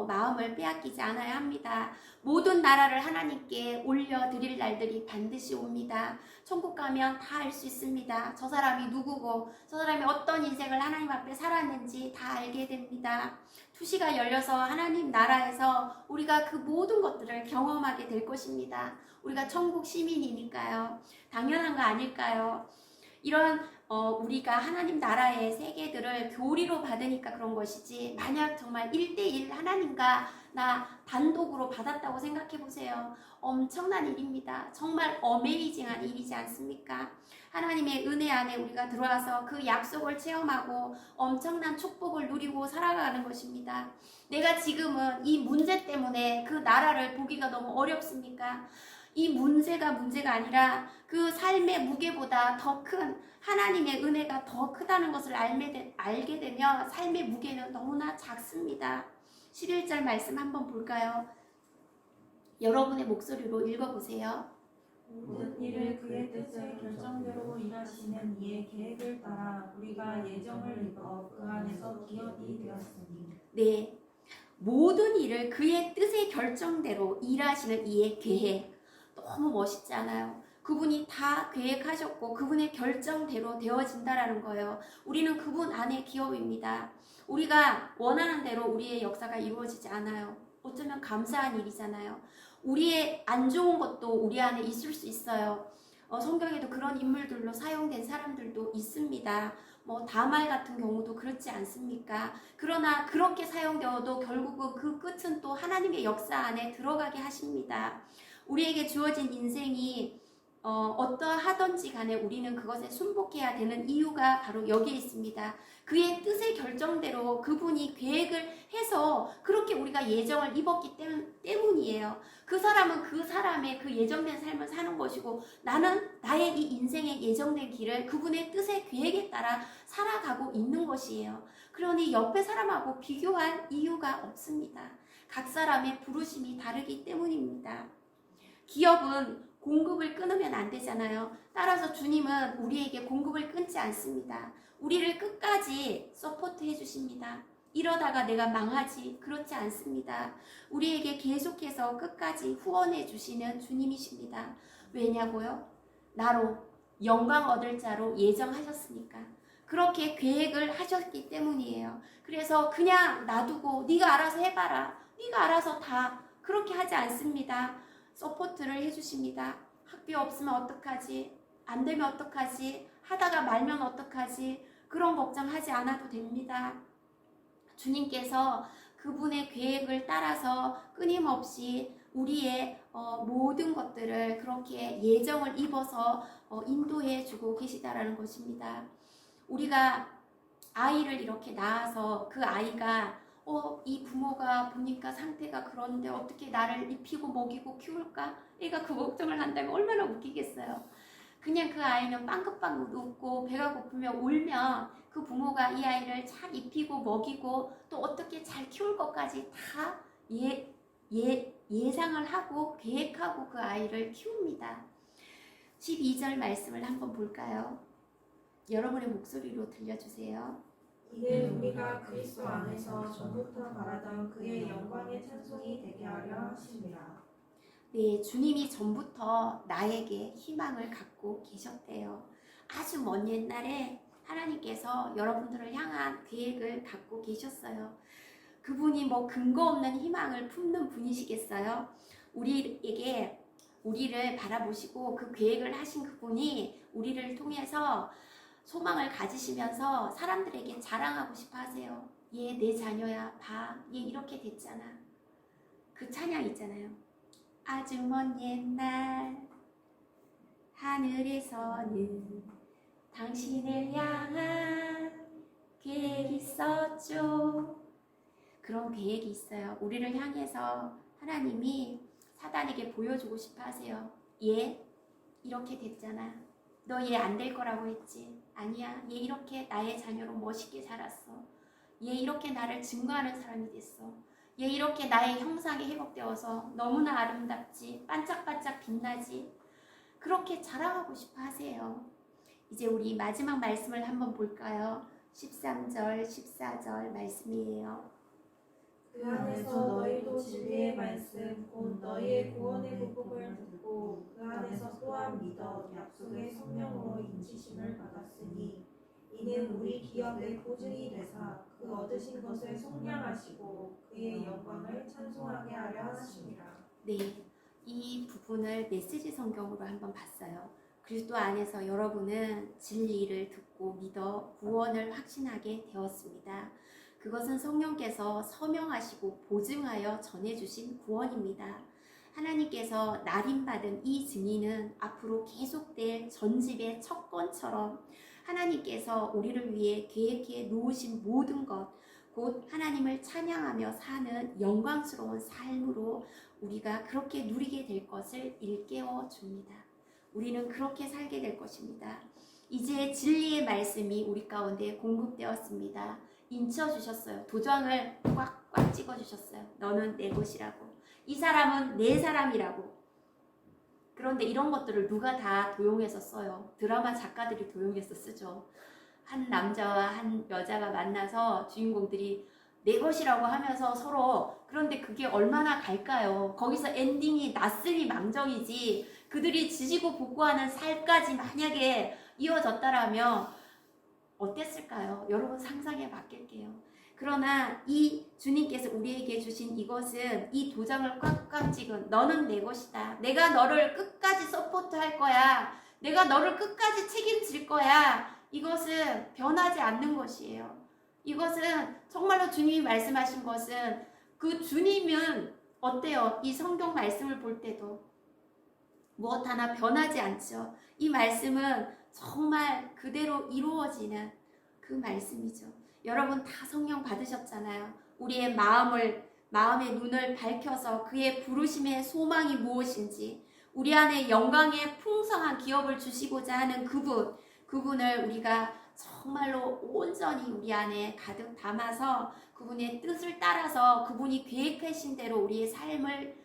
마음을 빼앗기지 않아야 합니다. 모든 나라를 하나님께 올려드릴 날들이 반드시 옵니다. 천국 가면 다 알 수 있습니다. 저 사람이 누구고 저 사람이 어떤 인생을 하나님 앞에 살았는지 다 알게 됩니다. 투시가 열려서 하나님 나라에서 우리가 그 모든 것들을 경험하게 될 것입니다. 우리가 천국 시민이니까요. 당연한 거 아닐까요? 이런 우리가 하나님 나라의 세계들을 교리로 받으니까 그런 것이지 만약 정말 1대1 하나님과 나 단독으로 받았다고 생각해 보세요. 엄청난 일입니다. 정말 어메이징한 일이지 않습니까? 하나님의 은혜 안에 우리가 들어와서 그 약속을 체험하고 엄청난 축복을 누리고 살아가는 것입니다. 내가 지금은 이 문제 때문에 그 나라를 보기가 너무 어렵습니까? 이 문제가 아니라 그 삶의 무게보다 더 큰 하나님의 은혜가 더 크다는 것을 알게 되면 삶의 무게는 너무나 작습니다. 11절 말씀 한번 볼까요? 여러분의 목소리로 읽어보세요. 모든 일을 그의 뜻의 결정대로 일하시는 이의 계획을 따라 우리가 예정을 입어 그 안에서 기업이 되었으니. 네, 모든 일을 그의 뜻의 결정대로 일하시는 이의 계획. 너무 멋있지 않아요? 그분이 다 계획하셨고 그분의 결정대로 되어진다라는 거예요. 우리는 그분 안에 기업입니다. 우리가 원하는 대로 우리의 역사가 이루어지지 않아요. 어쩌면 감사한 일이잖아요. 우리의 안 좋은 것도 우리 안에 있을 수 있어요. 성경에도 그런 인물들로 사용된 사람들도 있습니다. 뭐 다말 같은 경우도 그렇지 않습니까? 그러나 그렇게 사용되어도 결국은 그 끝은 또 하나님의 역사 안에 들어가게 하십니다. 우리에게 주어진 인생이 어떠하든지 간에 우리는 그것에 순복해야 되는 이유가 바로 여기에 있습니다. 그의 뜻의 결정대로 그분이 계획을 해서 그렇게 우리가 예정을 입었기 때문이에요. 그 사람은 그 사람의 그 예정된 삶을 사는 것이고 나는 나의 이 인생의 예정된 길을 그분의 뜻의 계획에 따라 살아가고 있는 것이에요. 그러니 옆에 사람하고 비교할 이유가 없습니다. 각 사람의 부르심이 다르기 때문입니다. 기업은 공급을 끊으면 안 되잖아요. 따라서 주님은 우리에게 공급을 끊지 않습니다. 우리를 끝까지 서포트 해주십니다. 이러다가 내가 망하지 그렇지 않습니다. 우리에게 계속해서 끝까지 후원해 주시는 주님이십니다. 왜냐고요? 나로 영광 얻을 자로 예정하셨으니까. 그렇게 계획을 하셨기 때문이에요. 그래서 그냥 놔두고 네가 알아서 해봐라. 네가 알아서 다 그렇게 하지 않습니다. 서포트를 해주십니다. 학비 없으면 어떡하지? 안 되면 어떡하지? 하다가 말면 어떡하지? 그런 걱정하지 않아도 됩니다. 주님께서 그분의 계획을 따라서 끊임없이 우리의 모든 것들을 그렇게 예정을 입어서 인도해 주고 계시다라는 것입니다. 우리가 아이를 이렇게 낳아서 그 아이가 이 부모가 보니까 상태가 그런데 어떻게 나를 입히고 먹이고 키울까? 애가 그 걱정을 한다면 얼마나 웃기겠어요. 그냥 그 아이는 빵긋빵긋 웃고 배가 고프면 울면 그 부모가 이 아이를 잘 입히고 먹이고 또 어떻게 잘 키울 것까지 다 예상을 하고 계획하고 그 아이를 키웁니다. 12절 말씀을 한번 볼까요? 여러분의 목소리로 들려주세요. 이는 우리가 그리스도 안에서 전부터 바라던 그의 영광의 찬송이 되게 하려 하십니다. 네, 주님이 전부터 나에게 희망을 갖고 계셨대요. 아주 먼 옛날에 하나님께서 여러분들을 향한 계획을 갖고 계셨어요. 그분이 뭐 근거 없는 희망을 품는 분이시겠어요? 우리를 바라보시고 그 계획을 하신 그분이 우리를 통해서 소망을 가지시면서 사람들에게 자랑하고 싶어 하세요. 얘 내 자녀야. 봐. 얘 이렇게 됐잖아. 그 찬양 있잖아요. 아주 먼 옛날 하늘에서는 당신을 향한 계획이 있었죠. 그런 계획이 있어요. 우리를 향해서 하나님이 사단에게 보여주고 싶어 하세요. 얘 이렇게 됐잖아. 너 얘 안 될 거라고 했지. 아니야. 얘 이렇게 나의 자녀로 멋있게 자랐어. 얘 이렇게 나를 증거하는 사람이 됐어. 얘 이렇게 나의 형상이 회복되어서 너무나 아름답지. 반짝반짝 빛나지. 그렇게 자랑하고 싶어 하세요. 이제 우리 마지막 말씀을 한번 볼까요? 13절, 14절 말씀이에요. 그 안에서 너희도 진리의 말씀 곧 너희의 구원의 복음을 듣고 그 안에서 또한 믿어 약속의 성령으로 인치심을 받았으니 이는 우리 기업의 보증이 되사 그 얻으신 것을 속량하시고 그의 영광을 찬송하게 하려 하십니다. 네, 이 부분을 메시지 성경으로 한번 봤어요. 그리스도 안에서 여러분은 진리를 듣고 믿어 구원을 확신하게 되었습니다. 그것은 성령께서 서명하시고 보증하여 전해주신 구원입니다. 하나님께서 날임받은 이 증인은 앞으로 계속될 전집의 척건처럼 하나님께서 우리를 위해 계획해 놓으신 모든 것, 곧 하나님을 찬양하며 사는 영광스러운 삶으로 우리가 그렇게 누리게 될 것을 일깨워 줍니다. 우리는 그렇게 살게 될 것입니다. 이제 진리의 말씀이 우리 가운데 공급되었습니다. 인쳐주셨어요. 도장을 꽉꽉 찍어주셨어요. 너는 내 것이라고. 이 사람은 내 사람이라고. 그런데 이런 것들을 누가 다 도용해서 써요? 드라마 작가들이 도용해서 쓰죠. 한 남자와 한 여자가 만나서 주인공들이 내 것이라고 하면서 서로, 그런데 그게 얼마나 갈까요? 거기서 엔딩이 났으니 망정이지, 그들이 지지고 볶고하는 삶까지 만약에 이어졌다라면 어땠을까요? 여러분 상상에 맡길게요. 그러나 이 주님께서 우리에게 주신 이것은, 이 도장을 꽉꽉 찍은 너는 내 것이다, 내가 너를 끝까지 서포트할 거야, 내가 너를 끝까지 책임질 거야, 이것은 변하지 않는 것이에요. 이것은 정말로 주님이 말씀하신 것은, 그 주님은 어때요? 이 성경 말씀을 볼 때도 무엇 하나 변하지 않죠. 이 말씀은 정말 그대로 이루어지는 그 말씀이죠. 여러분 다 성령 받으셨잖아요. 우리의 마음의 눈을 밝혀서 그의 부르심의 소망이 무엇인지, 우리 안에 영광의 풍성한 기업을 주시고자 하는 그분을 우리가 정말로 온전히 우리 안에 가득 담아서 그분의 뜻을 따라서 그분이 계획하신 대로 우리의 삶을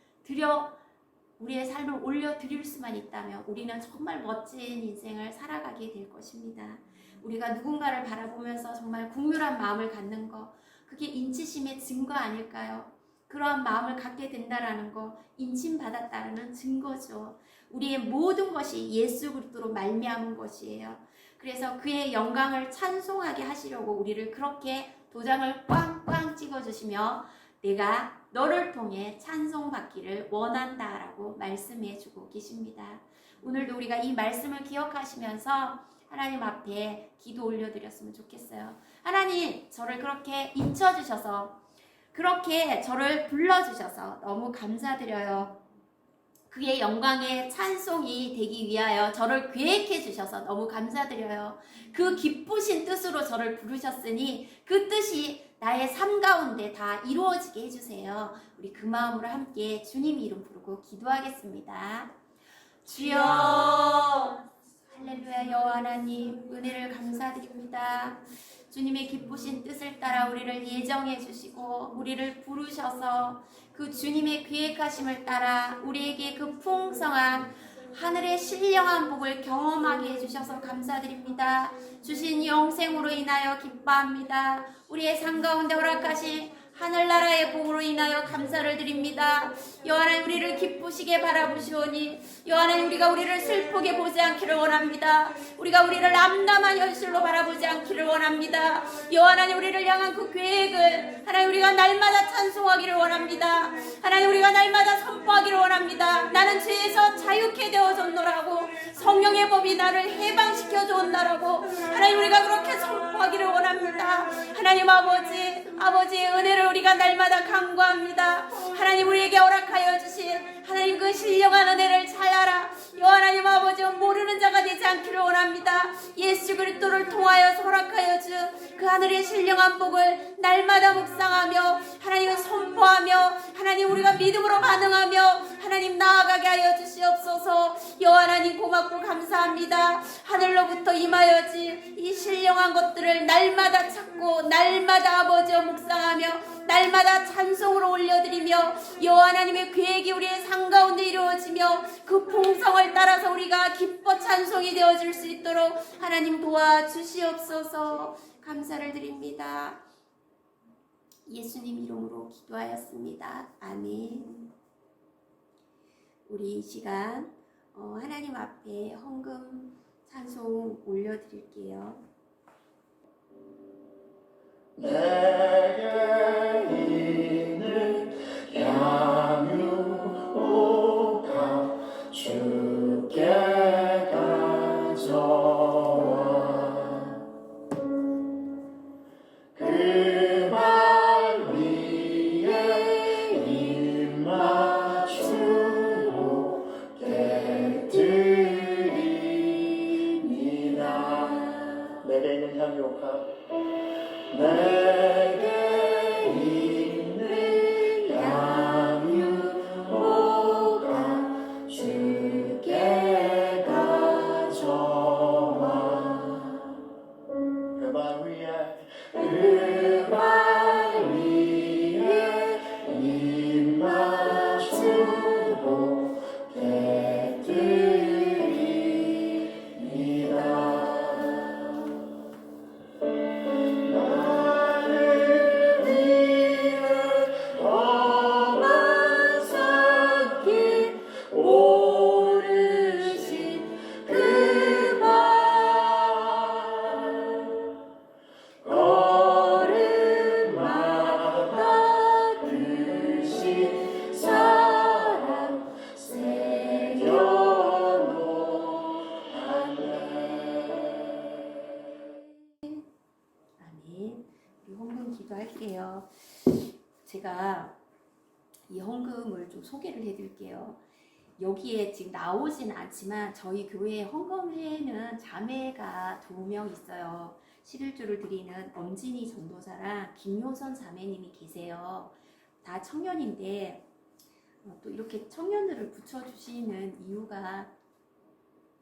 올려드릴 수만 있다면 우리는 정말 멋진 인생을 살아가게 될 것입니다. 우리가 누군가를 바라보면서 정말 국률한 마음을 갖는 거, 그게 인치심의 증거 아닐까요? 그러한 마음을 갖게 된다라는 거, 인침받았다라는 증거죠. 우리의 모든 것이 예수 그리스도로 말미암은 것이에요. 그래서 그의 영광을 찬송하게 하시려고 우리를 그렇게 도장을 꽝꽝 찍어주시며, 내가 너를 통해 찬송받기를 원한다라고 말씀해주고 계십니다. 오늘도 우리가 이 말씀을 기억하시면서 하나님 앞에 기도 올려드렸으면 좋겠어요. 하나님, 저를 그렇게 인쳐주셔서, 그렇게 저를 불러주셔서 너무 감사드려요. 그의 영광의 찬송이 되기 위하여 저를 계획해 주셔서 너무 감사드려요. 그 기쁘신 뜻으로 저를 부르셨으니 그 뜻이 나의 삶 가운데 다 이루어지게 해주세요. 우리 그 마음으로 함께 주님 이름 부르고 기도하겠습니다. 주여, 할렐루야. 여호와 하나님, 은혜를 감사드립니다. 주님의 기쁘신 뜻을 따라 우리를 예정해 주시고 우리를 부르셔서 그 주님의 계획하심을 따라 우리에게 그 풍성한 하늘의 신령한 복을 경험하게 해주셔서 감사드립니다. 주신 영생으로 인하여 기뻐합니다. 우리의 삶 가운데 허락하신 하늘나라의 복으로 인하여 감사를 드립니다. 여호와는 우리를 기쁘시게 바라보시오니, 여호와는 우리를 슬프게 보지 않기를 원합니다. 우리를 암담한 현실로 바라보지 않기를 원합니다. 여호와는 우리를 향한 그 계획을 하나님 우리가 날마다 찬송하기를 원합니다. 하나님 우리가 날마다 선포하기를 원합니다. 나는 죄에서 자유케 되어졌노라고, 성령의 법이 나를 해방시켜 줬나라고 하나님 우리가 그렇게 선포하기를 원합니다. 하나님 아버지의 은혜를 우리가 날마다 간구합니다. 하나님 우리에게 허락하여 주신 하나님 그 신령한 은혜를 잘 알아 하나님 아버지 모르는 자가 되지 않기를 원합니다. 예수 그리스도를 통하여 허락하여 준 그 하늘의 신령한 복을 날마다 묵상하며 하나님 선포하며 하나님 우리가 믿음으로 반응하며 하나님 나아가게 하여 주시옵소서. 여호와 하나님 고맙고 감사합니다. 하늘로부터 임하여지 이 신령한 것들을 날마다 찾고 날마다 아버지여 묵상하며 날마다 찬송으로 올려드리며 여호와 하나님의 계획이 우리의 삶 가운데 이루어지며 그 풍성을 따라서 우리가 기뻐 찬송이 되어질 수 있도록 하나님 도와주시옵소서. 감사를 드립니다. 예수님 이름으로 기도하였습니다. 아멘. 우리 이 시간 하나님 앞에 헌금 찬송 올려드릴게요. 내게 있는 양육복아 주께 가져와 그 발 위에 입 맞추고 깨뜨립니다. 내게 있는 양육복아 내게 있는 양육복아 주께 가져와 그 발 위에 입 맞추고 깨뜨립니다. 나를 기도할게요. 제가 이 헌금을 좀 소개를 해드릴게요. 여기에 지금 나오진 않지만 저희 교회에 헌금해는 자매가 2명 있어요. 11조를 드리는 엄진이 전도사랑 김효선 자매님이 계세요. 다 청년인데 또 이렇게 청년들을 붙여주시는 이유가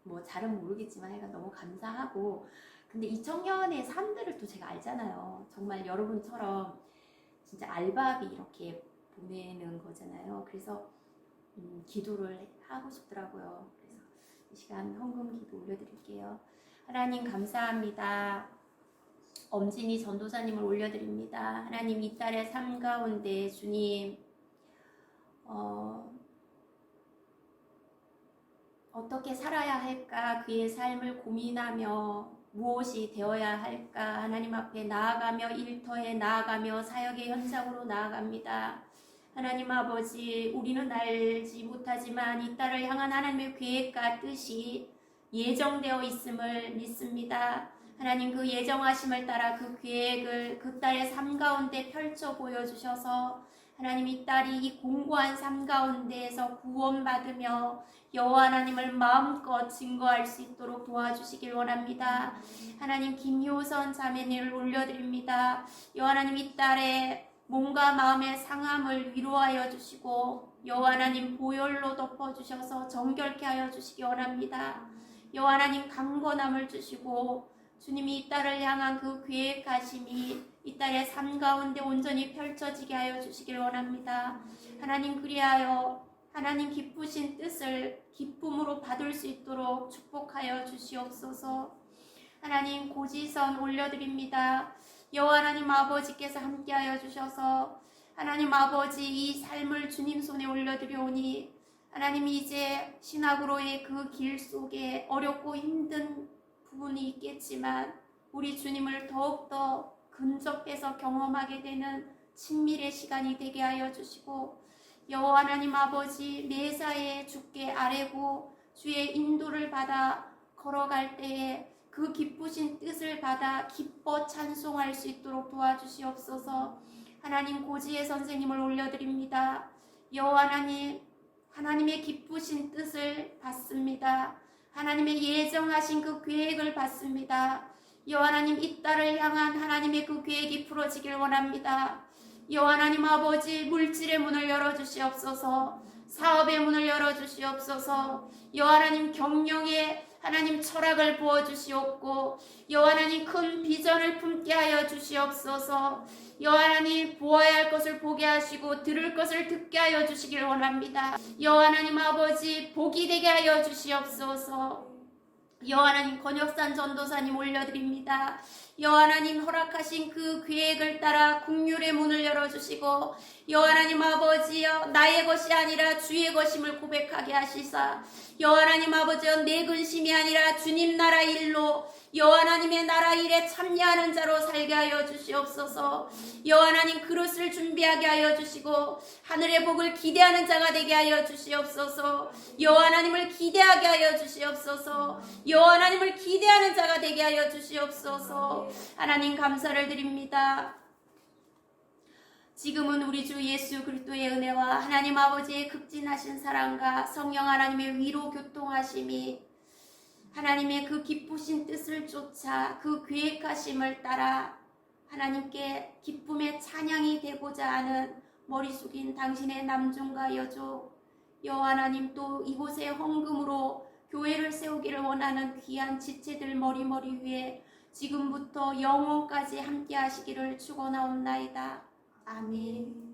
뭐 잘은 모르겠지만 하여간 너무 감사하고, 근데 이 청년의 삶들을 또 제가 알잖아요. 정말 여러분처럼 진짜 알바비 이렇게 보내는 거잖아요. 그래서 기도를 하고 싶더라고요. 그래서 이 시간 헌금 기도 올려드릴게요. 하나님 감사합니다. 엄진이 전도사님을 올려드립니다. 하나님 이 딸의 삶 가운데 주님 어떻게 살아야 할까 그의 삶을 고민하며 무엇이 되어야 할까 하나님 앞에 나아가며 일터에 나아가며 사역의 현장으로 나아갑니다. 하나님 아버지, 우리는 알지 못하지만 이 딸을 향한 하나님의 계획과 뜻이 예정되어 있음을 믿습니다. 하나님 그 예정하심을 따라 그 계획을 그 딸의 삶 가운데 펼쳐 보여주셔서 하나님 이 딸이 이 공고한 삶 가운데에서 구원받으며 여호와 하나님을 마음껏 증거할 수 있도록 도와주시길 원합니다. 하나님 김효선 자매님을 올려드립니다. 여호와 하나님 이 딸의 몸과 마음의 상함을 위로하여 주시고 여호와 하나님 보혈로 덮어주셔서 정결케 하여 주시기 원합니다. 여호와 하나님 강건함을 주시고 주님이 이 딸을 향한 그 계획하심이 이 딸의 삶 가운데 온전히 펼쳐지게 하여 주시길 원합니다. 하나님 그리하여 하나님 기쁘신 뜻을 기쁨으로 받을 수 있도록 축복하여 주시옵소서. 하나님 고지선 올려드립니다. 여호와 하나님 아버지께서 함께하여 주셔서 하나님 아버지 이 삶을 주님 손에 올려드려오니 하나님 이제 신학으로의 그 길 속에 어렵고 힘든 부분이 있겠지만 우리 주님을 더욱더 근접해서 경험하게 되는 친밀의 시간이 되게 하여 주시고 여호와 하나님 아버지 매사에 주께 아뢰고 주의 인도를 받아 걸어갈 때에 그 기쁘신 뜻을 받아 기뻐 찬송할 수 있도록 도와주시옵소서. 하나님 고지의 선생님을 올려드립니다. 여호와 하나님, 하나님의 기쁘신 뜻을 받습니다. 하나님의 예정하신 그 계획을 받습니다. 여호와 하나님 이 딸을 향한 하나님의 그 계획이 풀어지길 원합니다. 여호와 하나님 아버지 물질의 문을 열어주시옵소서. 사업의 문을 열어주시옵소서. 여호와 하나님 경영의 하나님 철학을 부어주시옵고 여호와 하나님 큰 비전을 품게 하여 주시옵소서. 여호와 하나님 보아야 할 것을 보게 하시고 들을 것을 듣게 하여 주시길 원합니다. 여호와 하나님 아버지 복이 되게 하여 주시옵소서. 여호와 하나님 권혁산 전도사님 올려드립니다. 여호와 하나님 허락하신 그 계획을 따라 국률의 문을 열어주시고 여호와 하나님 아버지여 나의 것이 아니라 주의 것임을 고백하게 하시사 여호와 하나님 아버지여 내 근심이 아니라 주님 나라 일로 여호와 하나님의 나라 일에 참여하는 자로 살게 하여 주시옵소서. 여호와 하나님 그릇을 준비하게 하여 주시고 하늘의 복을 기대하는 자가 되게 하여 주시옵소서. 여호와 하나님을 기대하게 하여 주시옵소서. 여호와 하나님을 기대하는 자가 되게 하여 주시옵소서. 하나님 감사를 드립니다. 지금은 우리 주 예수 그리스도의 은혜와 하나님 아버지의 극진하신 사랑과 성령 하나님의 위로 교통하심이 하나님의 그 기쁘신 뜻을 쫓아 그 계획하심을 따라 하나님께 기쁨의 찬양이 되고자 하는 머리 숙인 당신의 남종과 여종 여호와 하나님 또 이곳에 헌금으로 교회를 세우기를 원하는 귀한 지체들 머리 위에 지금부터 영원까지 함께 하시기를 축원하옵나이다. 아멘.